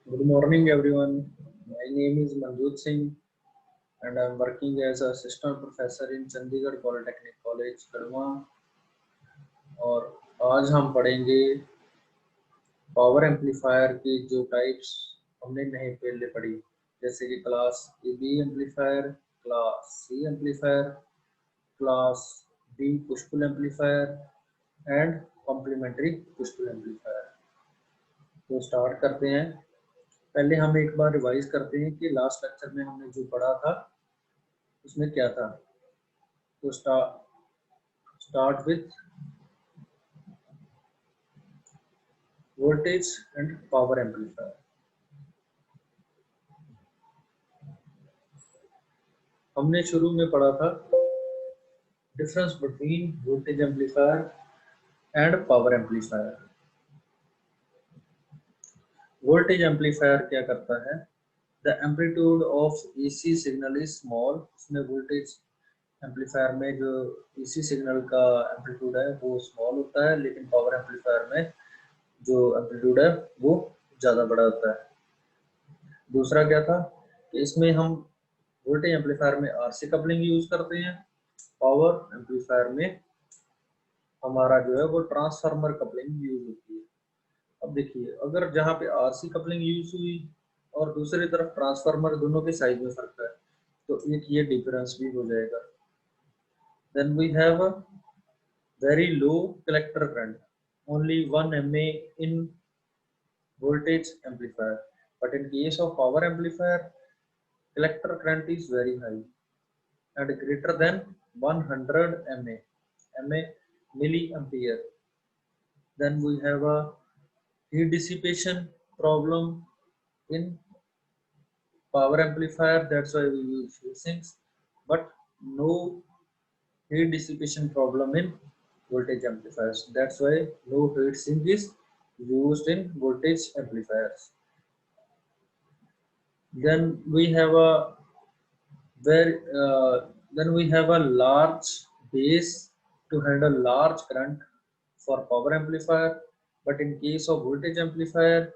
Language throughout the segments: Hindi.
Good morning, everyone. My name is Manjot Singh, and I'm working as an assistant professor in Chandigarh Polytechnic College, Kadwa. और आज हम पढ़ेंगे पावर एम्पलीफायर की जो टाइप्स हमने नहीं पहले पढ़ी, जैसे कि class A B amplifier, class C amplifier, class B push pull amplifier and complementary push pull amplifier. तो स्टार्ट करते हैं। पहले हम एक बार रिवाइज करते हैं कि लास्ट लेक्चर में हमने जो पढ़ा था उसमें क्या था। तो start with voltage and power amplifier. हमने शुरू में पढ़ा था difference between voltage amplifier and power amplifier. Voltage amplifier क्या करता है? The amplitude of AC signal is small. उसमें वोल्टेज एम्पलीफायर में जो एसी सिग्नल का एम्पलीट्यूड है वो स्मॉल होता है, लेकिन पावर एम्पलीफायर में जो एम्पलीट्यूड है वो ज़्यादा बड़ा होता है। दूसरा क्या था कि इसमें हम वोल्टेज एम्पलीफायर में आरसी कपलिंग यूज करते हैं, पावर एम्पलीफायर में हमारा जो है वो ट्रांसफार्मर कपलिंग यूज होती है। अब देखिए, अगर जहाँ पे आरसी कपलिंग यूज हुई और दूसरी तरफ ट्रांसफार्मर, दोनों के साइज में फर्क है, तो एक ये डिफरेंस भी हो जाएगा। Then we have a very low collector current, only 1 mA in voltage amplifier, but in case of power amplifier collector current is very high and greater than 100 mA milliampere. Then we have a heat dissipation problem in power amplifier, that's why we use heat sinks, but no heat dissipation problem in voltage amplifiers, that's why no heat sink is used in voltage amplifiers. Then we have a then we have a large base to handle large current for power amplifier, but in case of voltage amplifier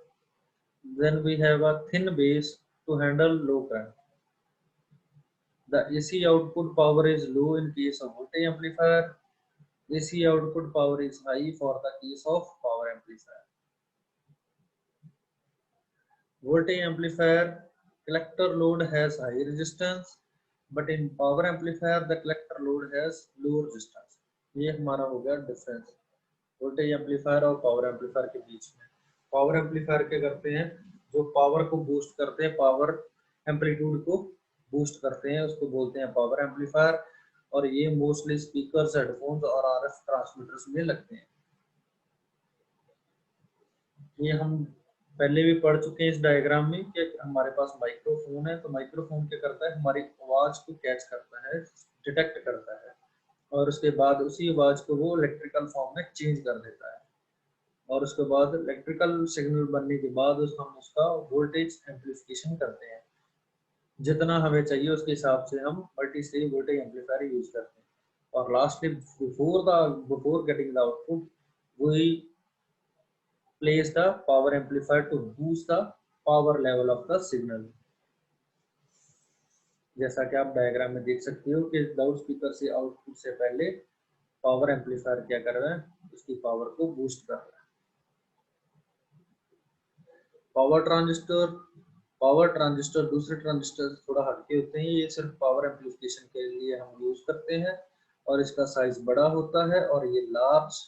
then we have a thin base to handle low current. The AC output power is low in case of voltage amplifier, AC output power is high for the case of power amplifier. Voltage amplifier collector load has high resistance, but in power amplifier the collector load has low resistance. ये हमारा हो गया डिफरेंस वोल्टेज एम्पलीफायर और पावर एम्पलीफायर के बीच में। पावर एम्पलीफायर क्या करते हैं? जो पावर को बूस्ट करते हैं, पावर एम्पलीट्यूड को बूस्ट करते हैं, उसको बोलते हैं पावर एम्पलीफायर। और ये मोस्टली स्पीकर्स, हेडफोन्स और आरएफ ट्रांसमीटर्स में लगते हैं। ये हम पहले भी पढ़ चुके हैं इस डायग्राम में कि हमारे पास माइक्रोफोन है, तो माइक्रोफोन क्या करता है? हमारी आवाज को कैच करता है, डिटेक्ट करता है, और उसके बाद उसी आवाज को वो इलेक्ट्रिकल फॉर्म में चेंज कर देता है, और उसके बाद इलेक्ट्रिकल सिग्नल बनने के बाद हम उसका वोल्टेज एम्पलीफिकेशन करते हैं। जितना हमें चाहिए उसके हिसाब से हम multi stage voltage amplifier use करते हैं। और lastly before getting the output we place the power amplifier to boost the power level of the signal। जैसा कि आप डायग्राम में देख सकते हो कि लाउड स्पीकर से आउटपुट से पहले पावर एम्पलीफायर क्या कर रहा है? उसकी पावर को बूस्ट कर रहा है। पावर ट्रांजिस्टर दूसरे ट्रांजिस्टर थोड़ा हटके होते हैं, ये सिर्फ पावर एम्पलीफिकेशन के लिए हम यूज करते हैं, और इसका साइज बड़ा होता है और ये लार्ज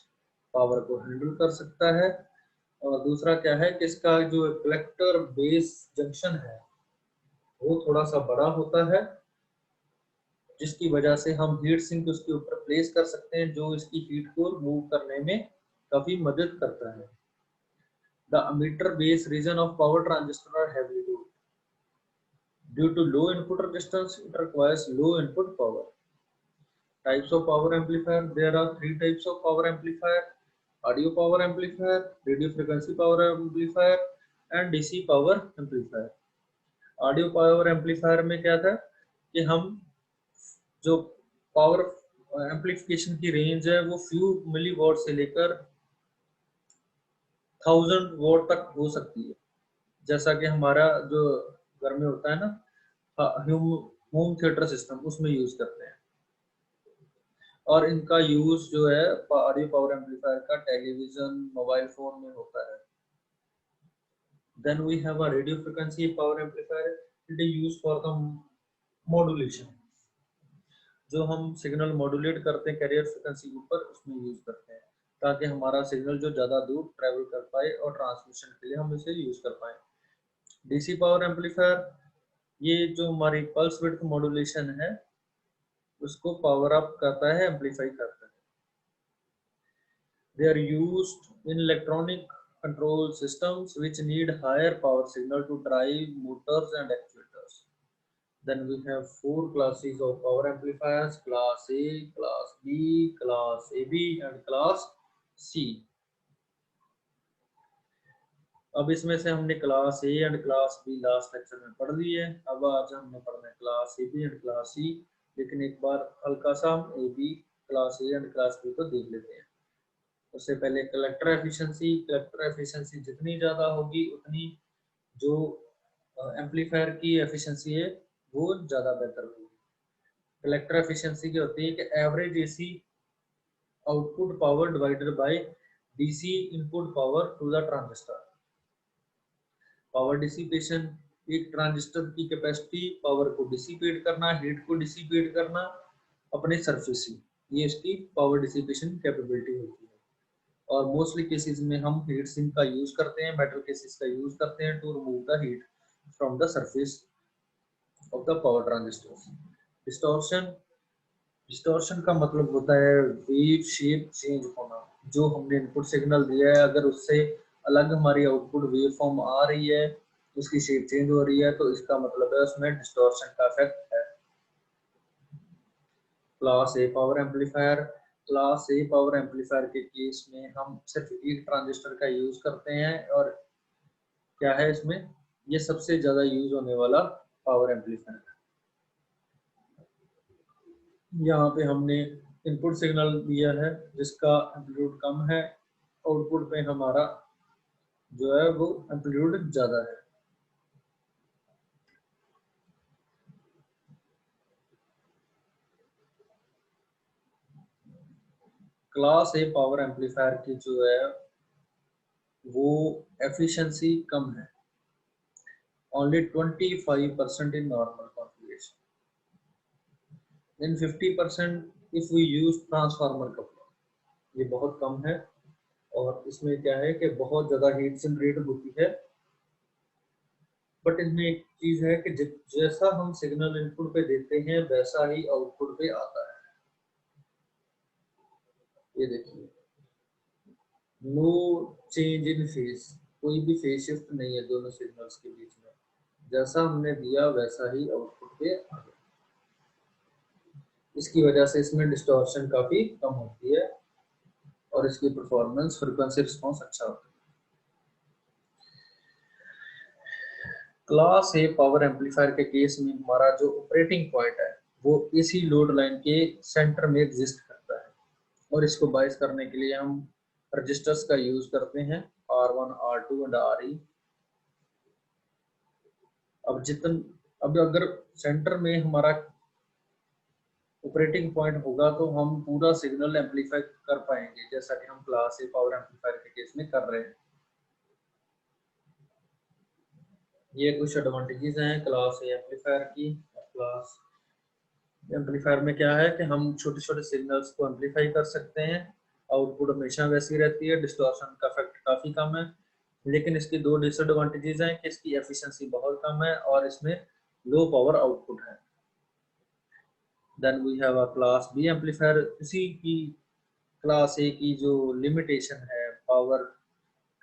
पावर को हैंडल कर सकता है। और दूसरा क्या है कि इसका जो कलेक्टर बेस जंक्शन है वो थोड़ा सा बड़ा होता है, जिसकी वजह से हम हीट सिंक उसके ऊपर प्लेस कर सकते हैं, जो इसकी हीट को मूव करने में काफी मदद करता है। The emitter base region of power transistor are heavily loaded. Due to low input resistance, it requires low input power. Types of power amplifier: there are 3 types of power amplifier: audio power amplifier, radio frequency power amplifier and DC power amplifier। Audio power amplifier में क्या था कि हम जो पावर एम्पलीफिकेशन की रेंज है वो फ्यू मिली वॉट से लेकर 1000 वॉट तक हो सकती है। जैसा कि हमारा जो घर में होता है ना, होम थिएटर सिस्टम, उसमें यूज करते हैं। और इनका यूज जो है ऑडियो पावर एम्पलीफायर का टेलीविजन, मोबाइल फोन में होता है। Then we have a radio frequency power amplifier, it is used for the modulation. जो हम सिग्नल मॉड्यूलेट करते हैं कैरियर फ्रीक्वेंसी के ऊपर, उसमें यूज करते हैं ताकि हमारा सिग्नल जो ज्यादा दूर ट्रेवल कर पाए और ट्रांसमिशन के लिए हम इसे यूज कर पाए। डीसी पावर एम्पलीफायर, ये जो हमारी पल्स विड्थ मॉड्यूलेशन है उसको पावर अप करता है, एम्पलीफाई करता है। They are used in electronic control systems which need higher power signal to drive motors and actuators. Then we have four classes of power amplifiers: class A, class B, class AB and class C. अब इसमें से हमने class A and class B last lecture में पढ़ ली है। अब आज हमने पढ़ना है class A B and class C, लेकिन एक बार हल्का सा हम A B, class A and class B को देख लेते हैं। उससे पहले कलेक्टर एफिशिएंसी जितनी ज़्यादा होगी उतनी जो एम्पलीफायर की एफिशिएंसी है वो ज़्यादा बेहतर होगी। कलेक्टर एफिशिएंसी क्या होती है कि average AC output power divided by DC input power to the transistor. Power dissipation, एक ट्रांजिस्टर की कैपेसिटी पावर को डिसिपेट करना, हीट को डिसिपेट करना अपने सरफेस से, ये इसकी पावर डिसिपेशन कैपेबिलिटी होती है। और मोस्टली केसेस में हम हीट सिंक का यूज करते हैं, मेटल केसेस का यूज करते हैं to remove the heat from the surface of the power transistors. Distortion, distortion का मतलब होता है वेव शेप चेंज होना। जो हमने इनपुट सिग्नल दिया है अगर उससे अलग हमारी आउटपुट वेव फॉर्म आ रही है, उसकी शेप चेंज हो रही है, तो इसका मतलब है उसमें डिस्टॉर्शन का इफेक्ट है। क्लास ए पावर एम्पलीफायर, क्लास ए पावर एम्पलीफायर के केस में हम सिर्फ एक ट्रांजिस्टर का यूज करते हैं। और क्या है इसमें, ये सबसे ज्यादा यूज होने वाला पावर एम्पलीफायर है। यहाँ पे हमने इनपुट सिग्नल दिया है जिसका एम्पलीट्यूड कम है, आउटपुट पे हमारा जो है वो एम्पलीट्यूड ज्यादा है। क्लास ए पावर एम्पलीफायर की जो है वो एफिशिएंसी कम है, only 25% in normal configuration, then 50% if we use transformer coupler, ये बहुत कम है। और इसमें क्या है कि बहुत ज्यादा हीट जनरेट होती है। बट इसमें एक चीज है कि जैसा हम सिग्नल इनपुट पे देते हैं वैसा ही आउटपुट पे आता है। ये देखिए, नो चेंज इन फेज, कोई भी फेज शिफ्ट नहीं है दोनों सिग्नल्स के बीच में, जैसा हमने दिया वैसा ही आउटपुट पे आ गया। इसकी वजह से इसमें डिस्टॉर्शन काफी कम होती है और इसकी परफॉर्मेंस, फ्रीक्वेंसी रिस्पांस अच्छा होता है। क्लास ए पावर एम्पलीफायर के केस में हमारा जो ऑपरेटिंग पॉइंट है वो इसी लोड लाइन के सेंटर में एग्जिस्ट करता है, और इसको बायस करने के लिए हम रजिस्टर्स का यूज करते हैं, R1, R2 एंड RE। अब अगर सेंटर में हमारा ऑपरेटिंग पॉइंट होगा तो हम पूरा सिग्नल एम्पलीफाई कर पाएंगे, जैसा कि हम क्लास ए पावर एम्पलीफायर के केस में कर रहे हैं। ये कुछ एडवांटेजेस हैं क्लास ए एम्पलीफायर की। क्लास एम्पलीफायर में क्या है कि हम छोटे छोटे सिग्नल्स को एम्पलीफाई कर सकते हैं, आउटपुट हमेशा वैसी रहती है, डिस्टॉर्शन का इफेक्ट काफी कम है। लेकिन इसकी दो डिसएडवांटेजेस हैं कि इसकी एफिशिएंसी बहुत कम है और इसमें लो पावर आउटपुट है। Then we have a class B amplifier. इसी की क्लास ए की जो लिमिटेशन है पावर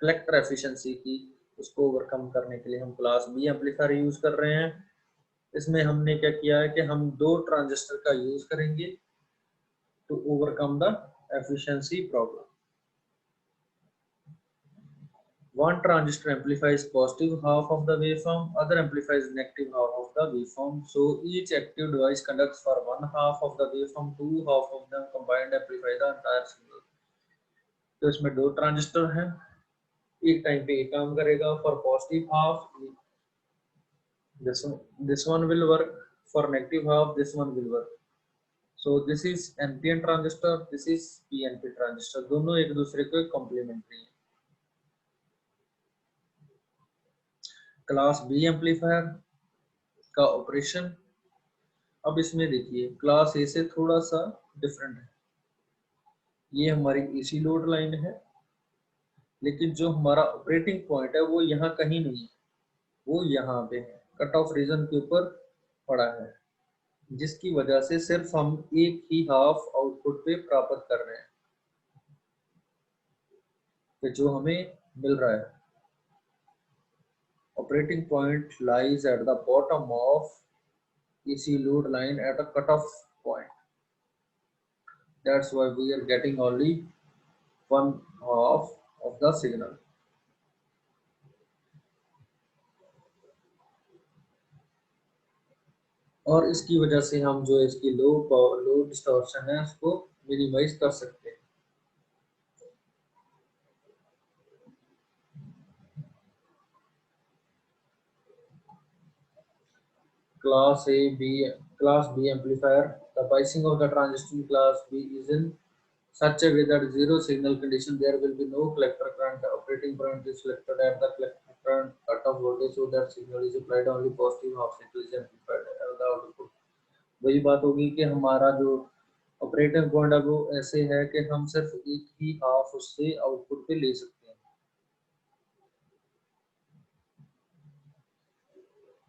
कलेक्टर एफिशिएंसी की, उसको ओवरकम करने के लिए हम क्लास बी एम्पलीफायर यूज कर रहे हैं। इसमें हमने क्या किया है कि हम दो ट्रांजिस्टर का यूज करेंगे to overcome the efficiency problem. One transistor amplifies positive half of the waveform, other amplifies negative half of the waveform. So each active device conducts for one half of the waveform, two half of them combined amplify the entire signal. तो इसमें दो ट्रांजिस्टर हैं, एक टाइम पे एक काम करेगा। For positive half this one will work, for negative half this one will work. So this is NPN transistor, this is PNP transistor, दोनों एक दूसरे को कॉम्प्लीमेंट्री है। क्लास बी एम्पलीफायर का ऑपरेशन, अब इसमें देखिए क्लास ए से थोड़ा सा डिफरेंट है। ये हमारी एसी लोड लाइन है, लेकिन जो हमारा ऑपरेटिंग पॉइंट है वो यहाँ कहीं नहीं है, वो यहाँ पे है, कट ऑफ रीजन के ऊपर पड़ा है, जिसकी वजह से सिर्फ हम एक ही हाफ आउटपुट पे प्राप्त कर रहे हैं, तो जो हमें मिल रहा है। Operating point lies at the bottom of AC load line at a cutoff point. That's why we are getting only one half of the signal. और इसकी वजह से हम जो इसकी लो डिस्टॉर्शन है उसको मिनिमाइज कर सकते हैं। Class B amplifier. The biasing of the transistor in Class B is in such a way that zero signal condition. There will be no collector current. The operating point is selected at the collector current cutoff voltage, so that signal is applied only positive half signal is amplified at the output. वही बात होगी कि हमारा जो ऑपरेटिंग पॉइंट है वो ऐसे है कि हम सिर्फ एक ही हाफ उससे आउटपुट पे ले सकते हैं।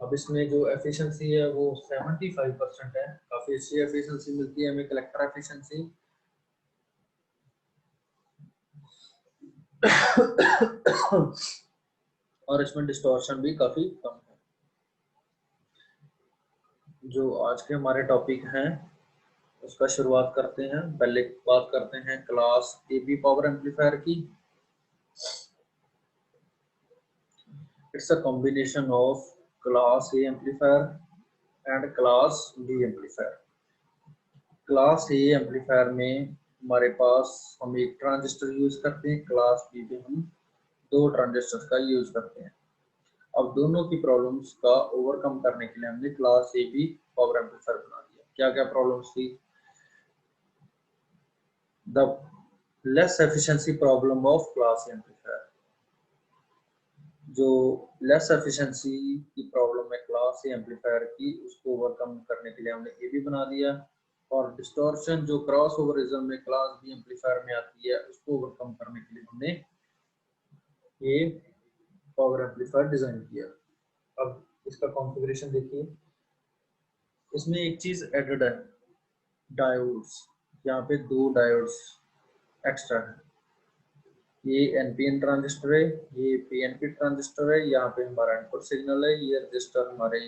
अब इसमें जो एफिशिएंसी है वो 75% है, काफी अच्छी एफिशिएंसी मिलती है हमें कलेक्टर एफिशिएंसी। और इसमें डिस्टॉर्शन भी काफी कम है। जो आज के हमारे टॉपिक हैं उसका शुरुआत करते हैं। पहले बात करते हैं क्लास AB पावर एम्पलीफायर की। It's a combination of class A amplifier and class B amplifier. Class A amplifier में हमारे पास हम एक ट्रांजिस्टर यूज करते हैं, क्लास B में हम दो ट्रांजिस्टर का यूज करते हैं। अब दोनों की प्रॉब्लम्स का ओवरकम करने के लिए हमने क्लास AB पावर एम्पलीफायर बना दिया। क्या क्या प्रॉब्लम्स थी? The less efficiency problem of class A amplifier. जो लेस एफिशिएंसी की प्रॉब्लम है क्लास A एम्पलीफायर की, उसको ओवरकम करने के लिए हमने AB बना दिया। और डिस्टॉर्शन जो क्रॉस ओवरिज्म में क्लास B एम्पलीफायर में आती है, उसको ओवरकम करने के लिए हमने ये पावर एम्पलीफायर डिजाइन किया। अब इसका कॉन्फ़िगरेशन देखिए, इसमें एक चीज एडेड है, डायोड्स। यहाँ पे दो डायोड्स एक्स्ट्रा है। ये NPN ट्रांजिस्टर है, ये PNP ट्रांजिस्टर है। यहाँ पे हमारा इनपुट सिग्नल है, ये रजिस्टर हमारे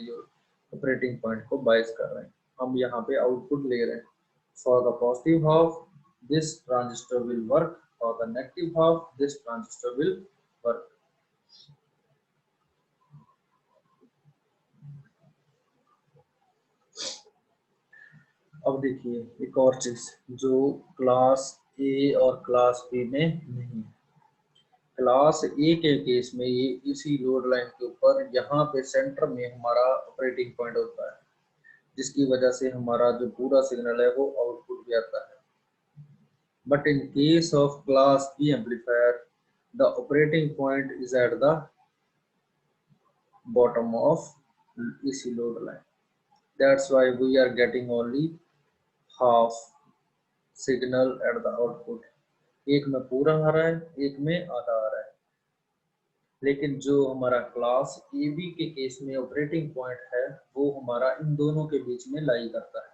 ऑपरेटिंग पॉइंट को बायस कर रहे हैं। हम यहाँ पे आउटपुट ले रहे हैं। For the positive half this transistor will work, for the negative half this transistor will work. अब देखिए एक और चीज जो क्लास A और क्लास B में नहीं है। क्लास A के केस में ये इसी लोड लाइन के ऊपर यहाँ पे सेंटर में हमारा ऑपरेटिंग पॉइंट होता है, जिसकी वजह से हमारा जो पूरा सिग्नल है वो आउटपुट भी आता है। But in case of class B amplifier the operating point is at the bottom of इसी load line. That's why we are getting only half signal at the output. एक में पूरा आ रहा है, एक में आधा आ रहा है। लेकिन जो हमारा क्लास AB के केस में ऑपरेटिंग पॉइंट है वो हमारा इन दोनों के बीच में लाई करता है।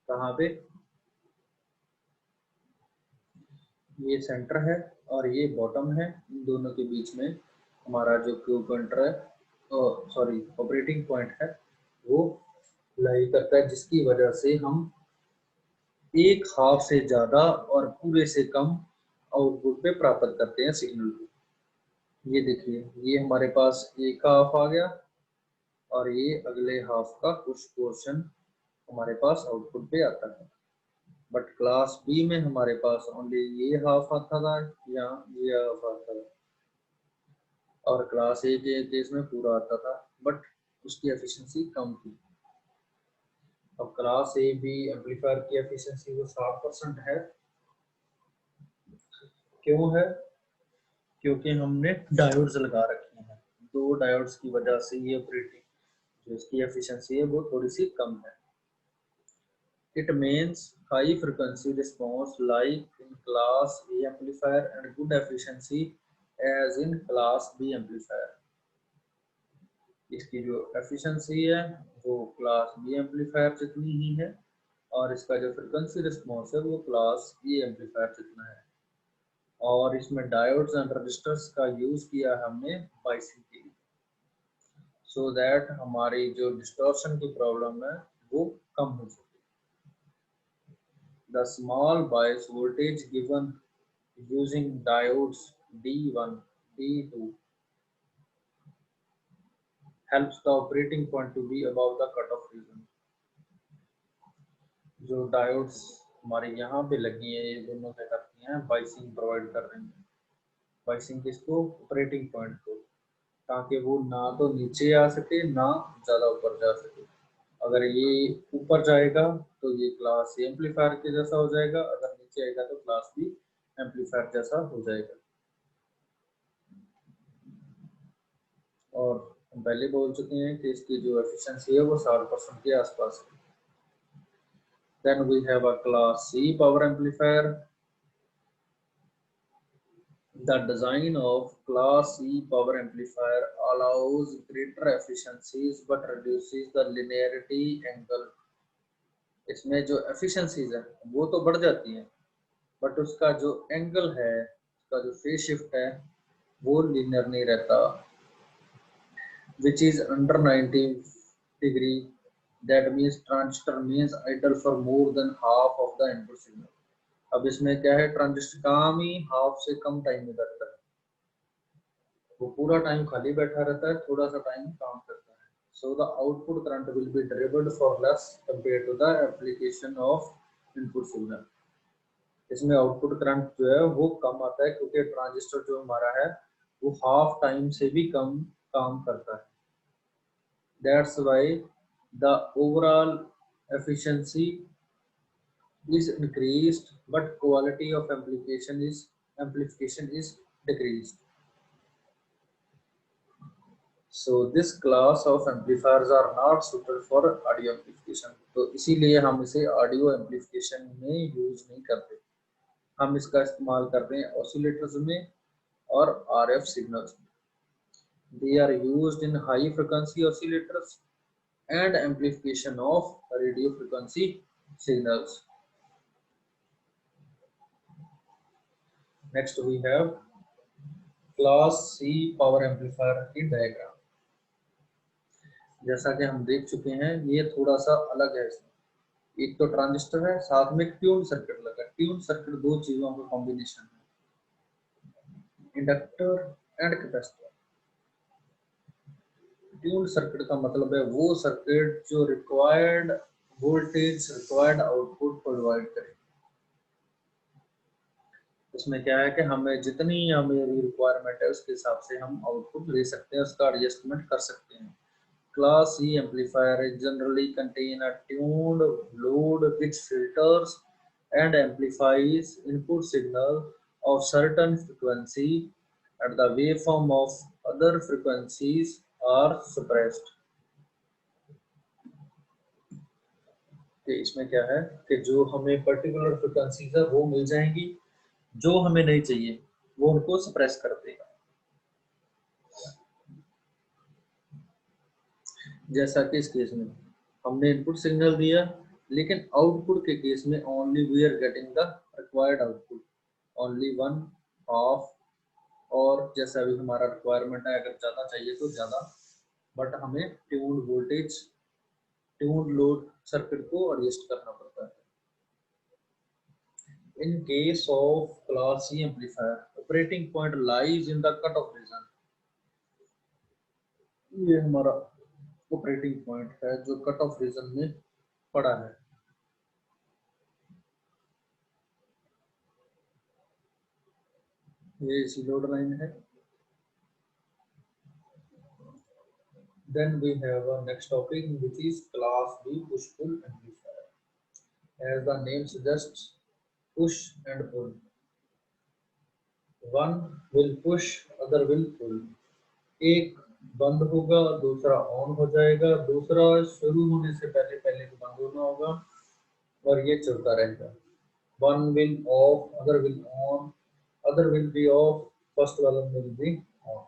कहाँ पे? ये सेंटर है और ये बॉटम है, इन दोनों के बीच में हमारा जो क्यू पॉइंटर है, सॉरी ऑपरेटिंग पॉइंट है, वो लाई करता है, जिसकी वजह से हम एक हाफ से ज्यादा और पूरे से कम आउटपुट पे प्राप्त करते हैं सिग्नल को। ये देखिए, ये हमारे पास एक हाफ आ गया और ये अगले हाफ का कुछ पोर्शन हमारे पास आउटपुट पे आता है। बट क्लास बी में हमारे पास ओनली ये हाफ आता था या ये हाफ आता था, और क्लास ए के केस में पूरा आता था, बट उसकी एफिशिएंसी कम थी। अब क्लास ए बी एम्पलीफायर की एफिशिएंसी वो 60% है। क्यों है? क्योंकि हमने डायोड्स लगा रखे हैं। दो डायोड्स की वजह से ये ऑपरेटिंग जो इसकी एफिशिएंसी है वो थोड़ी सी कम है। It means high frequency response like in class A amplifier and good efficiency as in class B amplifier. इसकी जो एफिशिएंसी है वो क्लास बी एम्पलीफायर जितनी ही है, और इसका जो फ्रिक्वेंसी रिस्पॉन्स है वो क्लास ए एम्पलीफायर जितना है। और इसमें डायोड्स एंड रजिस्टर्स का यूज किया हमने बाइसिंग के लिए, सो दैट हमारी जो डिस्टॉर्शन की प्रॉब्लम है वो कम हो सके। The small bias voltage given using diodes D1, D2 helps the operating point to be above the cutoff region. जो डायोड्स हमारे यहाँ पे लगी है ये दोनों क्या करती हैं, बाइसिंग प्रोवाइड कर रही हैं। बाइसिंग किसको? ऑपरेटिंग पॉइंट को, ताकि वो ना तो नीचे आ सके ना ज़्यादा ऊपर जा सके। अगर ये ऊपर जाएगा तो ये क्लास ए एम्पलीफायर के जैसा हो जाएगा, अगर नीचे आएगा तो क्लास बी एम्पलीफायर जैसा हो जाएगा। और हम पहले बोल चुके हैं कि इसकी जो एफिशिएंसी है वो 60% के आसपास है। Then we have a class C power amplifier. The design of class C power amplifier allows greater efficiencies but reduces the linearity angle. इसमें जो efficiencies है वो तो बढ़ जाती है, बट उसका जो एंगल है, उसका जो फेज शिफ्ट है वो linear नहीं रहता, which is under 90 degree. That means transistor means idle for more than half of the input signal. अब इसमें क्या है, ट्रांजिस्टर काम ही हाफ से कम टाइम में करता है, वो पूरा टाइम खाली बैठा रहता है, थोड़ा सा टाइम काम करता है। So the output current will be driven for less compare to the application of input signal. इसमें आउटपुट करंट जो है वो कम आता है, क्योंकि ट्रांजिस्टर जो हमारा है वो हाफ टाइम से भी कम काम करता है। That's why the overall efficiency is increased, but quality of amplification is decreased. So this class of amplifiers are not suitable for audio amplification. तो इसीलिए हम इसे ऑडियो एम्पलीफिकेशन में यूज नहीं करते, हम इसका इस्तेमाल करते हैं ऑसिलेटर्स में और आरएफ सिग्नल्स में। They are used in high frequency oscillators and amplification of radio frequency signals. Next we have class C power amplifier की डायग्राम। जैसा कि हम देख चुके हैं ये थोड़ा सा अलग है। इसमें एक तो ट्रांजिस्टर है, साथ में ट्यून सर्किट लगा। ट्यून सर्किट दो चीजों का कॉम्बिनेशन है, inductor and capacitor. Tune circuit का मतलब है वो सर्किट जो required voltage, required output provide करे। इसमें क्या है कि हमें जितनी हमारी रिक्वायरमेंट है उसके हिसाब से हम आउटपुट ले सकते हैं, उसका एडजस्टमेंट कर सकते हैं। Class C amplifier generally contain a tuned load which filters and amplifies input signal of certain frequency and the waveform of other frequencies are suppressed. कि इसमें क्या है कि जो हमें पर्टिकुलर फ्रिक्वेंसीज है वो मिल जाएंगी, जो हमें नहीं चाहिए वो उनको सप्रेस कर देगा। जैसा कि इस केस में हमने इनपुट सिग्नल दिया, लेकिन आउटपुट के केस में only we are getting the required output, only one half, और जैसा भी हमारा रिक्वायरमेंट है, अगर ज़्यादा चाहिए तो ज़्यादा, बट हमें tuned voltage, tuned load circuit को एडजस्ट करना पड़ता है। In case of class C amplifier operating point lies in the cut off region. ये हमारा ऑपरेटिंग पॉइंट है जो कट ऑफ रीजन में पड़ा है। ये AC लोड लाइन है। Then we have a next topic which is class B push pull amplifier. As the name suggests, push and pull. One will push, other will pull. एक बंद होगा, दूसरा ऑन हो जाएगा, दूसरा शुरू होने से पहले पहले को बंद होना होगा और ये चलता रहेगा। One will off, other will on, other will be off, first one will be on.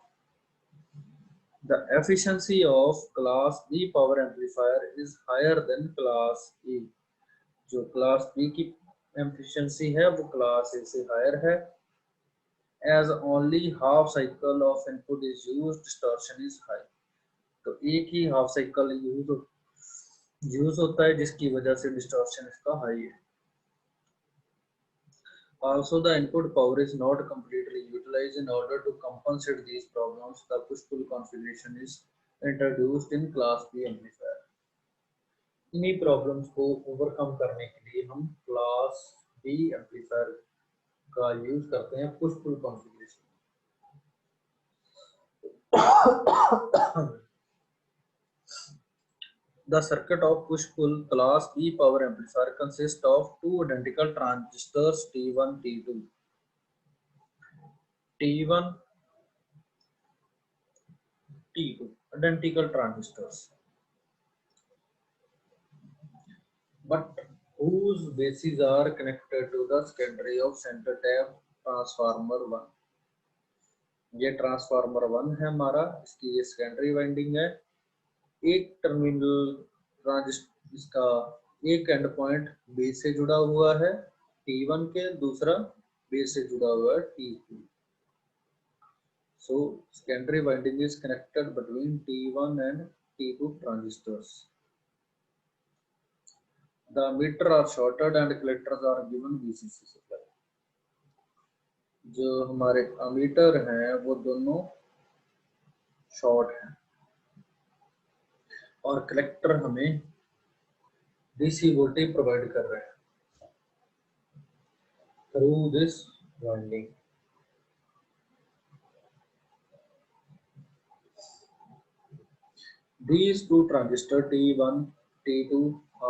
The efficiency of class B power amplifier is higher than class A. जो क्लास B की efficiency है वो क्लास A से higher है। As only half cycle of input is used, distortion is high. तो एक ही हाफ साइकिल यूज होता है जिसकी वजह से डिस्टॉर्शन इसका हाई है। Also, the input power is not completely utilized. In order to compensate these problems, the push-pull configuration is introduced in Class B amplifier. इन्हीं प्रॉब्लम्स को ओवरकम करने के लिए हम क्लास B एम्पलीफायर का यूज करते हैं push pull configuration. The circuit of push-pull class B power amplifier consists of two identical transistors T1, T2. T1, T2, identical transistors, but whose bases are connected to the secondary of center tap transformer 1. ये ट्रांसफार्मर 1 है हमारा, इसकी ये सेकेंडरी वाइंडिंग है। एक टर्मिनल ट्रांजिस्टर, इसका एक एंड पॉइंट बेस से जुड़ा हुआ है T1 के, दूसरा बेस से जुड़ा हुआ है T2. So secondary winding is connected between T1 and T2 transistors. The emitter are shorted and collectors are given VCC supply. जो हमारे अमीटर हैं वो दोनों शॉर्ट हैं और कलेक्टर हमें डीसी वोल्टेज प्रोवाइड कर रहे हैं through this winding. These two transistors T1, T2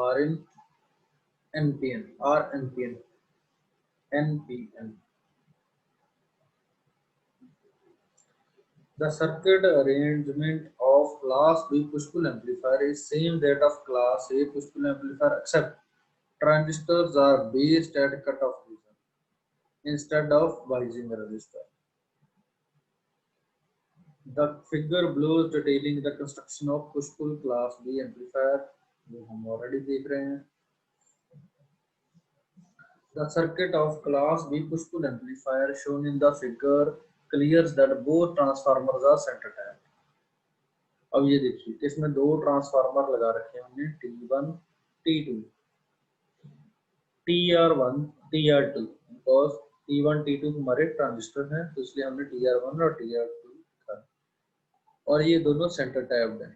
are in NPN. The circuit arrangement of class B push-pull amplifier is same that of class A push-pull amplifier, except transistors are based at cutoff region instead of biasing resistor. The figure below detailing the construction of push-pull class B amplifier, जो हम already देख रहे हैं। The circuit of class B push-pull amplifier shown in the figure clears that both transformers are center tapped. अब ये देखिए कि इसमें दो ट्रांसफार्मर लगा रखे हैं हमने T1, T2, TR1, TR2, because T1, T2 हमारे ट्रांजिस्टर हैं तो इसलिए हमने TR1 और TR2 लिखा, और ये दोनों सेंटर टैप्ड हैं।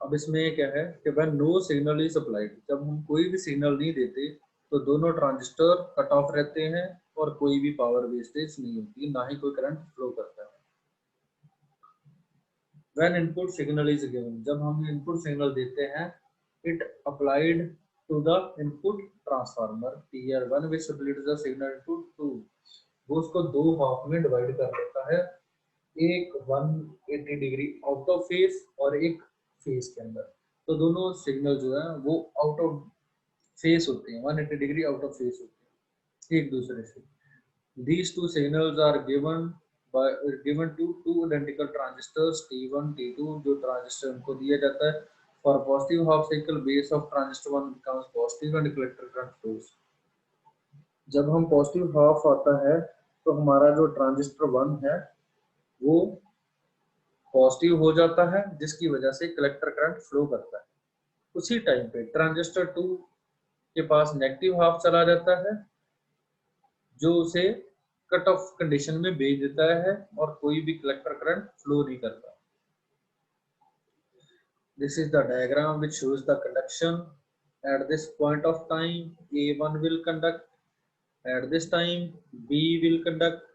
अब इसमें क्या है कि when no signal is applied, जब हम कोई भी सिग्नल नहीं देते तो दोनों ट्रांजिस्टर कट ऑफ रहते हैं और कोई भी पावर वेस्टेज नहीं होती, ना ही कोई करंट फ्लो करता है। When input signal is given, जब हम इनपुट सिग्नल देते हैं, it applied to the input transformer TR1 which splits the signal into two, वो उसको दो हाफ में डिवाइड कर देता है, एक 180 डिग्री आउट ऑफ फेस और एक फेस के अंदर। तो दोनों सिग्नल जो है वो आउट ऑफ फेस होते हैं, 180 डिग्री आउट ऑफ फेस होते हैं एक दूसरे से। These two signals are given to two identical transistors T1, T2, जो ट्रांजिस्टर उनको दिया जाता है। For positive half cycle, base of transistor 1 becomes positive and collector current flows. जब हम पॉजिटिव हाफ आता है तो हमारा जो ट्रांजिस्टर 1 है वो पॉजिटिव हो जाता है, जिसकी वजह से कलेक्टर करंट फ्लो करता है। उसी टाइम पे ट्रांजिस्टर 2 के पास नेगेटिव हाफ चला जाता है, जो उसे कट ऑफ कंडीशन में भेज देता है और कोई भी कलेक्टर करंट फ्लो नहीं करता। This is the diagram which shows the conduction. At this point of time, A1 will conduct. At this time, B will conduct.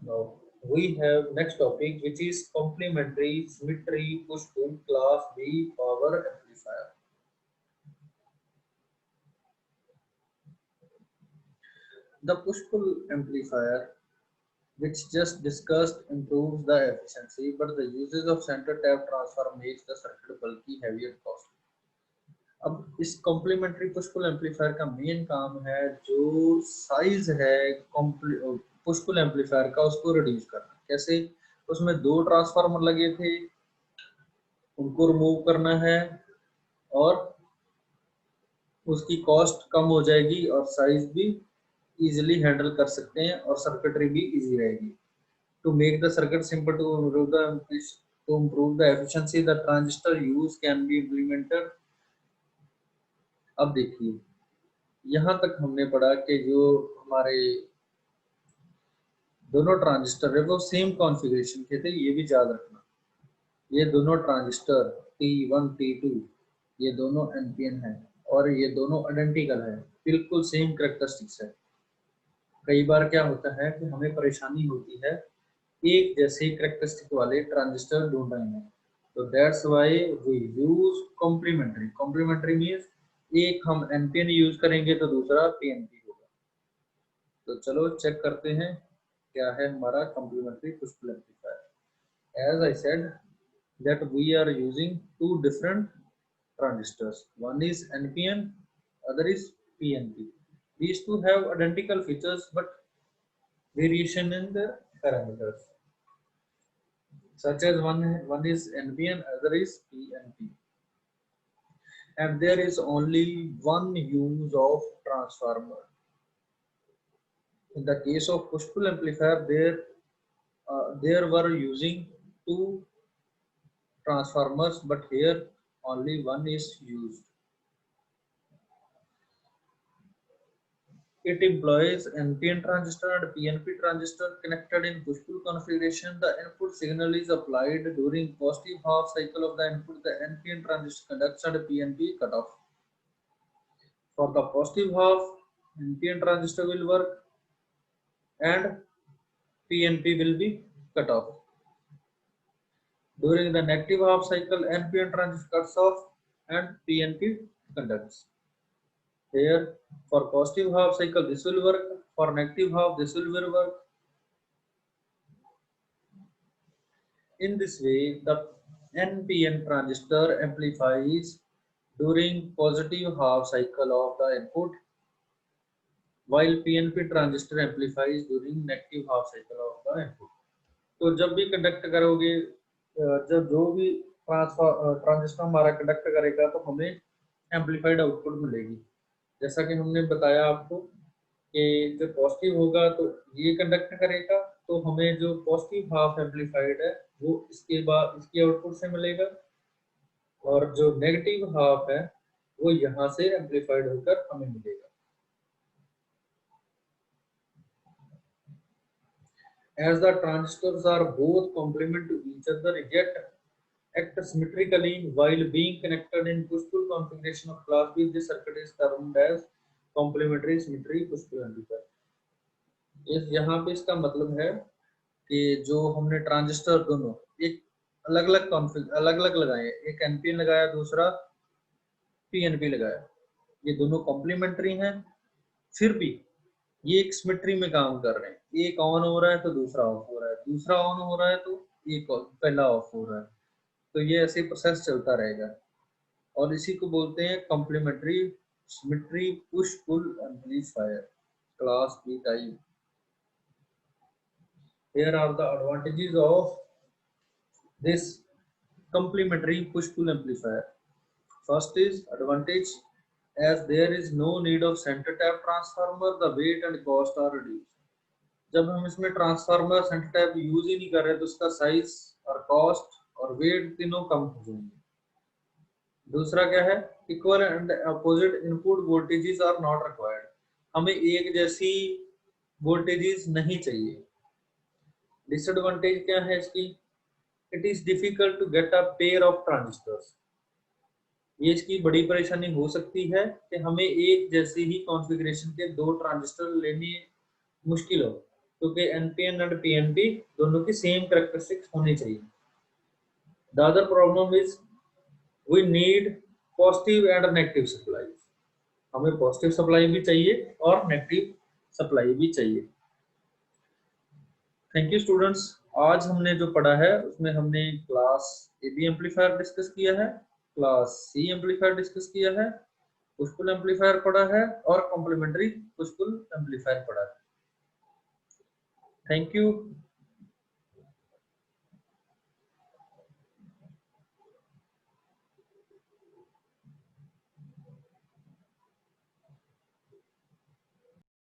Now we have next topic, which is complementary symmetry push-pull class B power amplifier. The push-pull amplifier, which just discussed, improves the efficiency, but the usage of center tap transfer makes the circuit bulky, heavy and costly. अब इस कॉम्प्लीमेंट्री पुश पुल एम्पलीफायर का मेन काम है जो साइज है पुश पुल एम्पलीफायर का उसको रिड्यूस करना। कैसे? उसमें 2 ट्रांसफार्मर लगे थे, उनको रिमूव करना है और उसकी कॉस्ट कम हो जाएगी और साइज भी इजीली हैंडल कर सकते हैं और सर्किटरी भी इजी रहेगी। To make the circuit simple to improve the efficiency, the transistor use can be implemented. अब देखिए, यहाँ तक हमने पढ़ा कि जो हमारे दोनों ट्रांजिस्टर है वो सेम कॉन्फ़िगरेशन के थे। ये भी याद रखना, ये दोनों ट्रांजिस्टर T1 T2 ये दोनों NPN है और ये दोनों आइडेंटिकल है, बिल्कुल सेम कैरेक्टरिस्टिक्स है। कई बार क्या होता है कि हमें परेशानी होती है एक जैसे कैरेक्टरिस्टिक वाले ट्रांजिस्टर ढूंढने में, तो that's why we use complementary. Complementary means एक हम NPN यूज करेंगे तो दूसरा PNP होगा। तो चलो चेक करते हैं क्या है हमारा complementary push pull amplifier. As I said that we are using 2 different transistors, one is NPN, other is PNP. These two have identical features but variation in the parameters, such as one is NPN, other is PNP, and there is only one use of transformer. In the case of push pull amplifier, there were using 2 transformers, but here only one is used. It employs NPN transistor and PNP transistor connected in push-pull configuration. The input signal is applied during positive half cycle of the input. The NPN transistor conducts and PNP cut off. For the positive half, NPN transistor will work and PNP will be cut off. During the negative half cycle, NPN transistor cuts off and PNP conducts. Here, for positive half cycle, this will work. For negative half, this will work. In this way, the NPN transistor amplifies during positive half cycle of the input, while PNP transistor amplifies during negative half cycle of the input. तो जब भी कंडक्ट करोगे, जब जो भी ट्रांजिस्टर हमारा कंडक्ट करेगा तो हमें एम्पलीफाइड आउटपुट मिलेगी। जैसा कि हमने बताया आपको कि जो पॉजिटिव होगा तो ये कंडक्ट करेगा, तो हमें जो पॉजिटिव हाफ एम्पलीफाइड है वो इसके बाद इसकी आउटपुट से मिलेगा, और जो नेगेटिव हाफ है वो यहाँ से एम्पलीफाइड होकर हमें मिलेगा। As the transistors are both complement to each other, yet act symmetrically while being connected in push-pull configuration of class B, this circuit is termed as complementary symmetry push-pull amplifier. इस यहाँ पे इसका मतलब है कि जो हमने ट्रांजिस्टर दोनों एक अलग अलग लगाए, एक NPN लगाया, दूसरा PNP लगाया, ये दोनों कॉम्प्लीमेंट्री हैं, फिर भी ये एक सिमेट्री में काम कर रहे हैं। एक ऑन हो रहा है तो दूसरा ऑफ हो रहा है, दूसरा ऑन हो रहा है तो एक पहला ऑफ हो रहा है, तो ये ऐसे प्रोसेस चलता रहेगा और इसी को बोलते हैं complementary symmetry push pull amplifier class B type. Here are the advantages of this complementary push-pull amplifier. First is advantage, as there is no need of center tap transformer, the weight and cost are reduced. जब हम इसमें ट्रांसफार्मर सेंटर टैप यूज ही नहीं कर रहे तो उसका साइज और कॉस्ट और वेट तीनों कम हो जाएंगे। दूसरा क्या है, equal and opposite input voltages are not required. हमें एक जैसी वोल्टेजेस नहीं चाहिए। डिसएडवांटेज क्या है इसकी? It is difficult to get a pair of transistors. ये इसकी बड़ी परेशानी हो सकती है कि हमें एक जैसे ही कॉन्फ़िगरेशन के दो ट्रांजिस्टर लेने मुश्किल हो, क्योंकि एनपीएन और पीएनपी दोनों की सेम कैरेक्टरिस्टिक्स होनी चाहिए। The other problem is we need positive and negative supply. हमें पॉजिटिव सप्लाई भी चाहिए और नेगेटिव सप्लाई भी चाहिए। Thank you students. आज हमने जो पढ़ा है उसमें हमने class A B amplifier discuss किया है, क्लास सी एम्पलीफायर डिस्कस किया है, पुश पुल एम्पलीफायर पढ़ा है और कॉम्प्लीमेंट्री पुश पुल एम्पलीफायर पढ़ा है। Thank you.